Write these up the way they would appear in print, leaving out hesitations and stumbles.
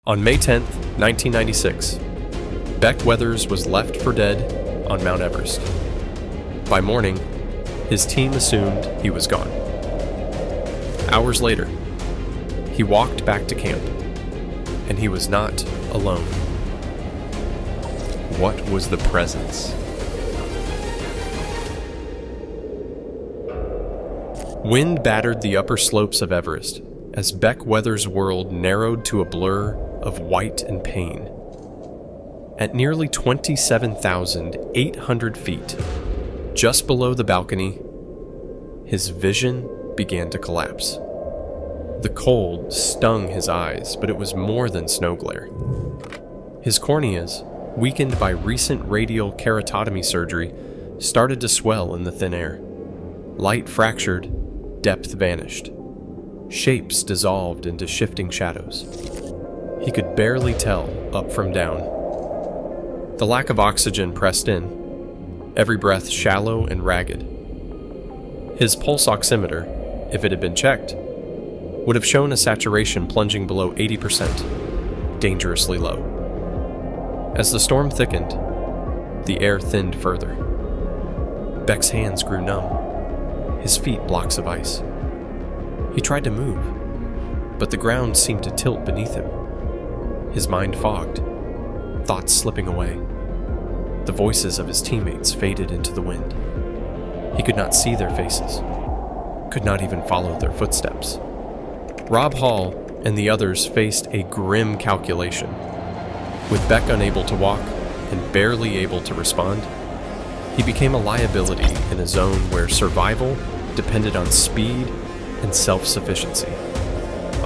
On May 10, 1996, Beck Weathers was left for dead on Mount Everest. By morning, his team assumed he was gone. Hours later, he walked back to camp, and he was not alone. What was the presence? Wind battered the upper slopes of Everest as Beck Weathers' world narrowed to a blur of white and pain. At nearly 27,800 feet, just below the balcony, his vision began to collapse. The cold stung his eyes, but it was more than snow glare. His corneas, weakened by recent radial keratotomy surgery, started to swell in the thin air. Light fractured, depth vanished. Shapes dissolved into shifting shadows. He could barely tell up from down. The lack of oxygen pressed in, every breath shallow and ragged. His pulse oximeter, if it had been checked, would have shown a saturation plunging below 80%, dangerously low. As the storm thickened, the air thinned further. Beck's hands grew numb, his feet blocks of ice. He tried to move, but the ground seemed to tilt beneath him. His mind fogged, thoughts slipping away. The voices of his teammates faded into the wind. He could not see their faces, could not even follow their footsteps. Rob Hall and the others faced a grim calculation. With Beck unable to walk and barely able to respond, he became a liability in a zone where survival depended on speed and self-sufficiency.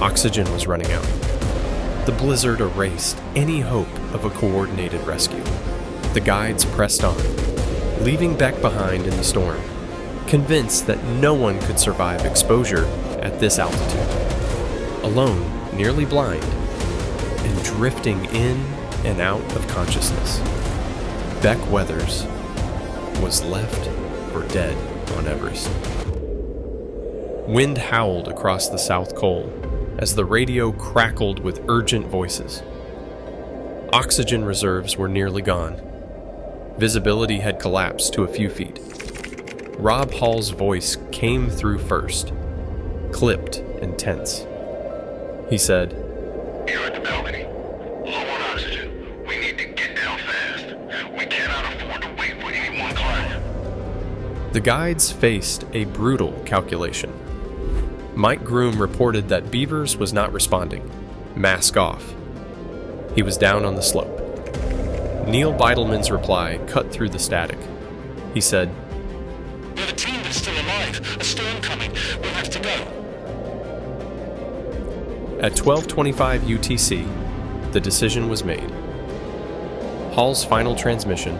Oxygen was running out. The blizzard erased any hope of a coordinated rescue. The guides pressed on, leaving Beck behind in the storm, convinced that no one could survive exposure at this altitude. Alone, nearly blind, and drifting in and out of consciousness, Beck Weathers was left for dead on Everest. Wind howled across the South Col as the radio crackled with urgent voices. Oxygen reserves were nearly gone. Visibility had collapsed to a few feet. Rob Hall's voice came through first, clipped and tense. He said, "You're at the balcony. Low on oxygen. We need to get down fast. We cannot afford to wait for any more climb." The guides faced a brutal calculation. Mike Groom reported that Beavers was not responding. Mask off. He was down on the slope. Neil Beidelman's reply cut through the static. He said, "We have a team that's still alive. A storm coming. We'll have to go." At 12:25 UTC, the decision was made. Hall's final transmission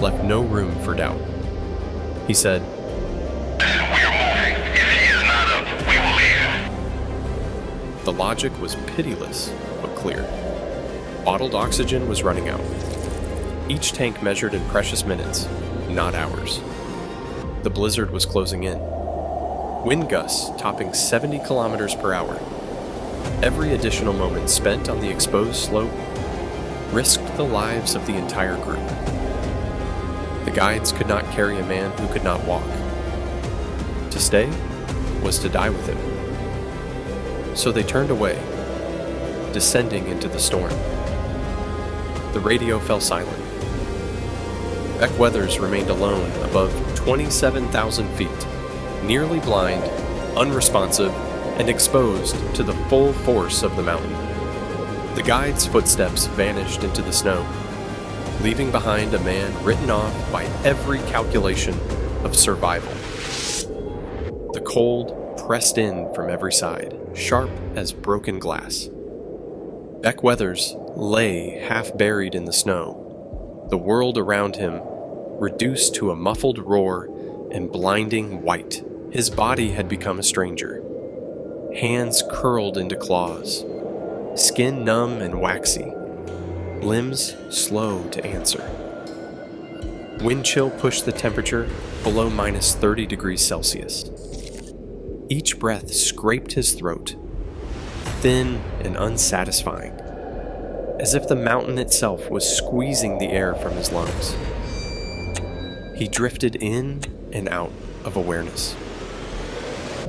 left no room for doubt. He said, "We're moving. If he is not up, we will leave." The logic was pitiless, but clear. Bottled oxygen was running out. Each tank measured in precious minutes, not hours. The blizzard was closing in. Wind gusts topping 70 kilometers per hour. Every additional moment spent on the exposed slope risked the lives of the entire group. The guides could not carry a man who could not walk. To stay was to die with him. So they turned away, descending into the storm. The radio fell silent. Beck Weathers remained alone above 27,000 feet, nearly blind, unresponsive, and exposed to the full force of the mountain. The guide's footsteps vanished into the snow, leaving behind a man written off by every calculation of survival. The cold pressed in from every side, sharp as broken glass. Beck Weathers lay half buried in the snow, the world around him reduced to a muffled roar and blinding white. His body had become a stranger. Hands curled into claws, skin numb and waxy, limbs slow to answer. Wind chill pushed the temperature below minus 30 degrees Celsius. Each breath scraped his throat, thin and unsatisfying. as if the mountain itself was squeezing the air from his lungs. He drifted in and out of awareness,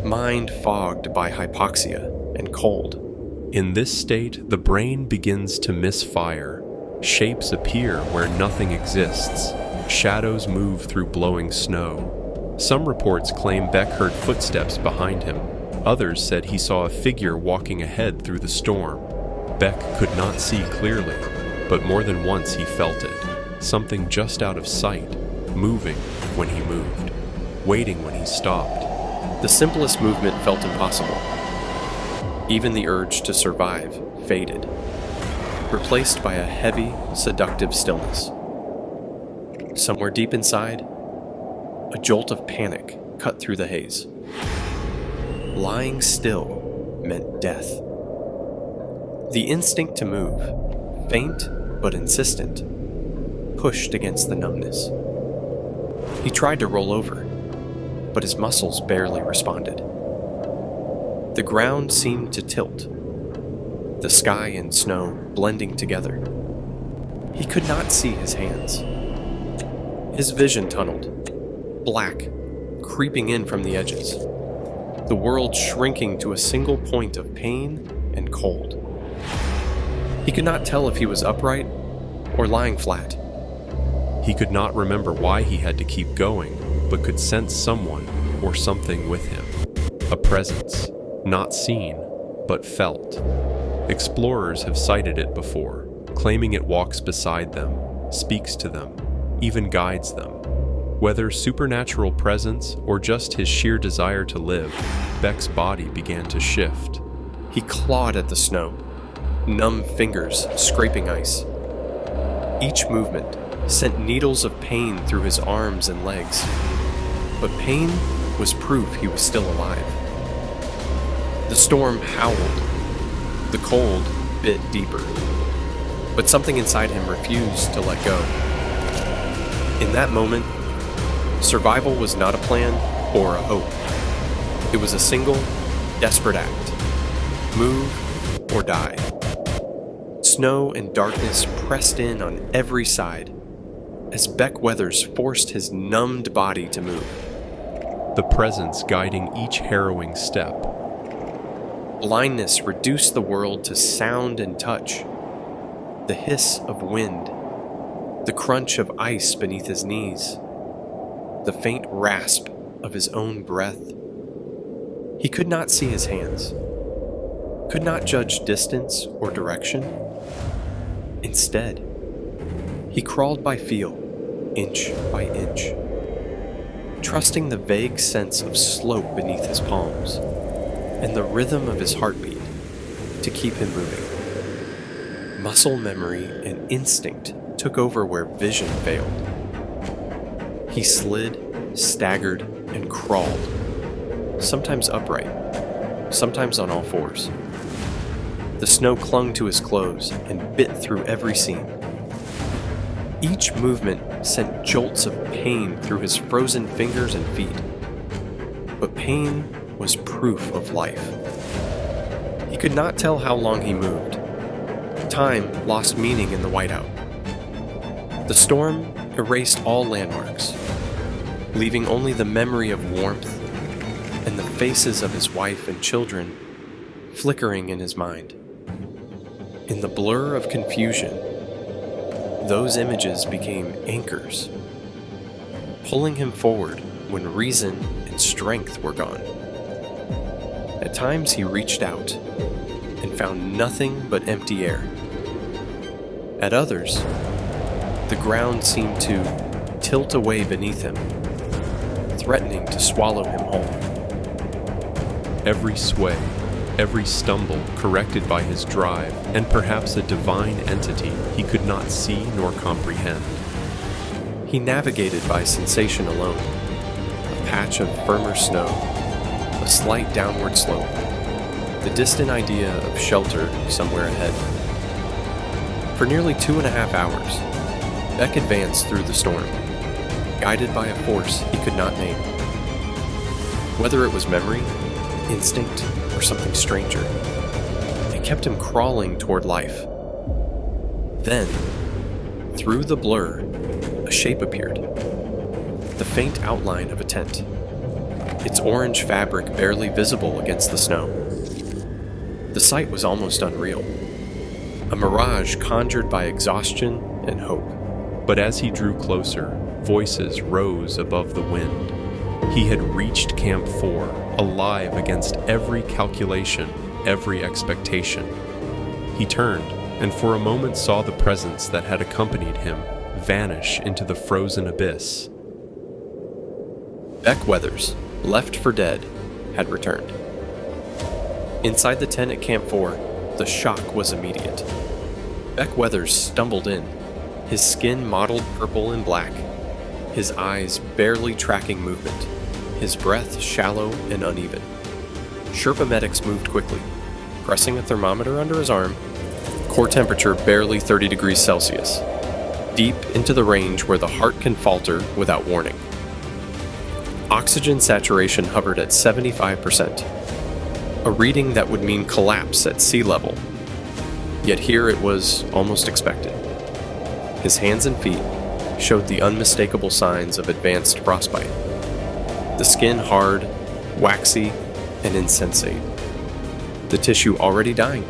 mind fogged by hypoxia and cold. In this state, the brain begins to misfire. Shapes appear where nothing exists. Shadows move through blowing snow. Some reports claim Beck heard footsteps behind him. Others said he saw a figure walking ahead through the storm. Beck could not see clearly, but more than once he felt it. Something just out of sight, moving when he moved, waiting when he stopped. The simplest movement felt impossible. Even the urge to survive faded, replaced by a heavy, seductive stillness. Somewhere deep inside, a jolt of panic cut through the haze. Lying still meant death. The instinct to move, faint but insistent, pushed against the numbness. He tried to roll over, but his muscles barely responded. The ground seemed to tilt, the sky and snow blending together. He could not see his hands. His vision tunneled, black, creeping in from the edges, the world shrinking to a single point of pain and cold. He could not tell if he was upright or lying flat. He could not remember why he had to keep going, but could sense someone or something with him. A presence, not seen, but felt. Explorers have cited it before, claiming it walks beside them, speaks to them, even guides them. Whether supernatural presence or just his sheer desire to live, Beck's body began to shift. He clawed at the snow, numb fingers scraping ice. Each movement sent needles of pain through his arms and legs, but pain was proof he was still alive. The storm howled. The cold bit deeper, but something inside him refused to let go. In that moment, survival was not a plan or a hope. It was a single, desperate act. Move or die. Snow and darkness pressed in on every side as Beck Weathers forced his numbed body to move. The presence guiding each harrowing step. Blindness reduced the world to sound and touch. The hiss of wind, the crunch of ice beneath his knees, the faint rasp of his own breath. He could not see his hands, could not judge distance or direction. Instead, he crawled by feel, inch by inch, trusting the vague sense of slope beneath his palms and the rhythm of his heartbeat to keep him moving. Muscle memory and instinct took over where vision failed. He slid, staggered, and crawled, sometimes upright, sometimes on all fours. The snow clung to his clothes and bit through every seam. Each movement sent jolts of pain through his frozen fingers and feet. But pain was proof of life. He could not tell how long he moved. Time lost meaning in the whiteout. The storm erased all landmarks, leaving only the memory of warmth and the faces of his wife and children flickering in his mind. In the blur of confusion, those images became anchors, pulling him forward when reason and strength were gone. At times he reached out and found nothing but empty air. At others, the ground seemed to tilt away beneath him, threatening to swallow him whole. Every sway, every stumble corrected by his drive and perhaps a divine entity he could not see nor comprehend. He navigated by sensation alone, a patch of firmer snow, a slight downward slope, the distant idea of shelter somewhere ahead. For nearly 2.5 hours, Beck advanced through the storm, guided by a force he could not name. Whether it was memory, instinct, or something stranger, it kept him crawling toward life. Then, through the blur, a shape appeared. The faint outline of a tent, its orange fabric barely visible against the snow. The sight was almost unreal, a mirage conjured by exhaustion and hope. But as he drew closer, voices rose above the wind. He had reached Camp 4, alive against every calculation, every expectation. He turned, and for a moment saw the presence that had accompanied him vanish into the frozen abyss. Beck Weathers, left for dead, had returned. Inside the tent at Camp 4, the shock was immediate. Beck Weathers stumbled in, his skin mottled purple and black, his eyes barely tracking movement, his breath shallow and uneven. Sherpa medics moved quickly, pressing a thermometer under his arm, core temperature barely 30 degrees Celsius, deep into the range where the heart can falter without warning. Oxygen saturation hovered at 75%, a reading that would mean collapse at sea level. Yet here it was almost expected. His hands and feet showed the unmistakable signs of advanced frostbite. The skin hard, waxy, and insensate. The tissue already dying.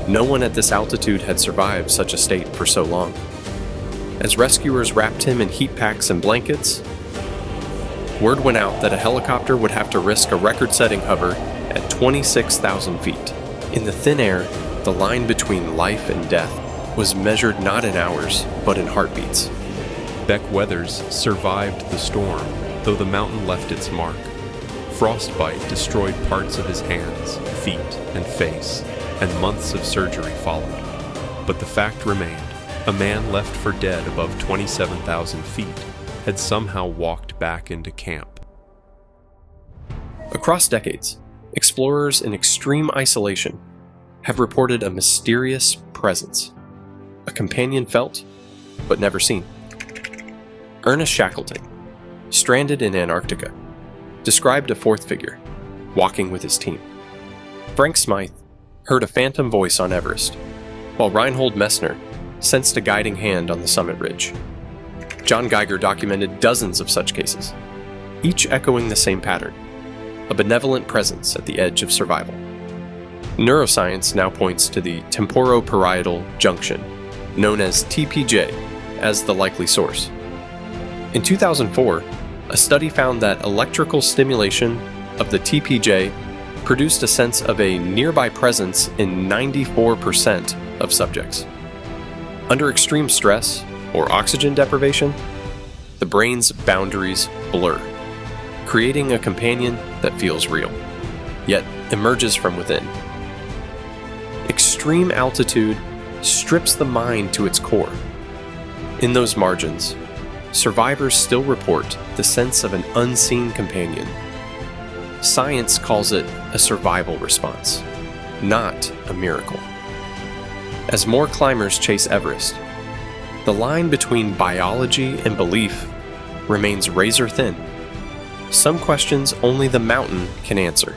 No one at this altitude had survived such a state for so long. As rescuers wrapped him in heat packs and blankets, word went out that a helicopter would have to risk a record-setting hover at 26,000 feet. In the thin air, the line between life and death was measured not in hours, but in heartbeats. Beck Weathers survived the storm, though the mountain left its mark. Frostbite destroyed parts of his hands, feet, and face, and months of surgery followed. But the fact remained, a man left for dead above 27,000 feet had somehow walked back into camp. Across decades, explorers in extreme isolation have reported a mysterious presence, a companion felt, but never seen. Ernest Shackleton, stranded in Antarctica, described a fourth figure, walking with his team. Frank Smythe heard a phantom voice on Everest, while Reinhold Messner sensed a guiding hand on the summit ridge. John Geiger documented dozens of such cases, each echoing the same pattern, a benevolent presence at the edge of survival. Neuroscience now points to the temporoparietal junction, known as TPJ, as the likely source. In 2004, a study found that electrical stimulation of the TPJ produced a sense of a nearby presence in 94% of subjects. Under extreme stress, or oxygen deprivation, the brain's boundaries blur, creating a companion that feels real, yet emerges from within. Extreme altitude strips the mind to its core. In those margins, survivors still report the sense of an unseen companion. Science calls it a survival response, not a miracle. As more climbers chase Everest, the line between biology and belief remains razor thin. Some questions only the mountain can answer.